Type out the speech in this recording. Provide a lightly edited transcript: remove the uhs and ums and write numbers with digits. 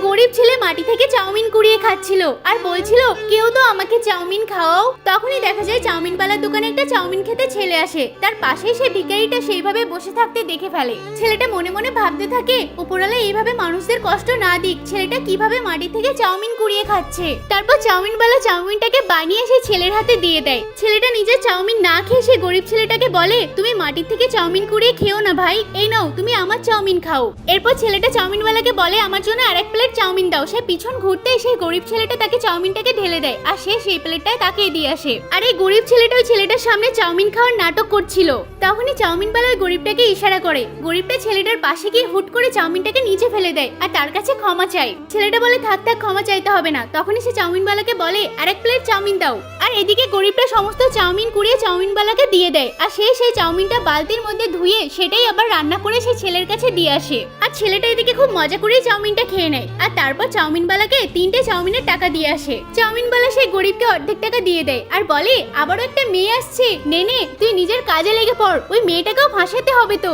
গরিব ছেলে মাটি থেকে চাউমিন কুড়িয়ে খাচ্ছিল আর বলছিল কেউ তো আমাকে চাউমিন খাওয়াও। তখনই দেখা যায় চাউমিনওয়ালার দোকানে একটা চাউমিন খেতে ছেলে আসে। তার পাশেই সেই ভিখারিটা সেইভাবে বসে থাকতে দেখে ফেলে। ছেলেটা মনে মনে ভাবতে থাকে উপরওয়ালা এইভাবে মানুষদের কষ্ট না দিক, ছেলেটা কিভাবে মাটি থেকে চাউমিন কুড়িয়ে খাচ্ছে। তারপর চাউমিনওয়ালা চাউমিনটাকে বানিয়ে সেই ছেলের হাতে দিয়ে দেয়। ছেলেটা নিজের চাউমিন না খেয়ে সেই গরিব ছেলেটাকে বলে তুমি মাটি থেকে চাউমিন কুড়িয়ে খেও না ভাই, এই নাও তুমি আমার চাউমিন খাও। এরপর ছেলেটা চাউমিনওয়ালাকে বলে আমার জন্য আরেক প্লেট চাউমিন দাও। সে পিছন ঘুরতেই সেই গরিব ছেলেটা তাকে চাউমিনটাকে ঢেলে দেয় আর সে সেই প্লেটটায় তাকে দিয়ে আসে। আর এই গরিব ছেলেটা ওই ছেলেটার সামনে চাউমিন খাওয়ার নাটক করছিল। তখনই চাউমিনওয়ালা ওই গরিবটাকে ইশারা করে। গরিবটা ছেলেটার পাশে গিয়ে হুট করে চাউমিনটাকে নিচে ফেলে দেয় আর তার কাছে ক্ষমা চায়। ছেলেটা বলে থাক থাক ক্ষমা চাইতে হবে না। তখনই সে চাউমিনওয়ালাকে বলে আরেক প্লেট চাউমিন দাও। আর এদিকে গরিবটা সমস্ত চাউমিন কুড়িয়ে চাউমিনওয়ালাকে দিয়ে দেয় আর সে সেই চাউমিনটা বালতির মধ্যে ধুয়ে সেটাই আবার রান্না করে সেই ছেলের কাছে দিয়ে আসে। আর ছেলেটা এদিকে খুব মজা করে চাউমিনটা খেয়ে নেয় আর তারপর চাউমিনওয়ালাকে 3টে চাউমিনের টাকা দিয়ে আসে। চাউমিনওয়ালা সেই গরিবকে অর্ধেক টাকা দিয়ে দেয় আর বলে আবারও একটা মেয়ে আসছে, নে নে তুই নিজের কাজে লেগে পড়, ওই মেয়েটাকেও ফাঁসাতে হবে তো।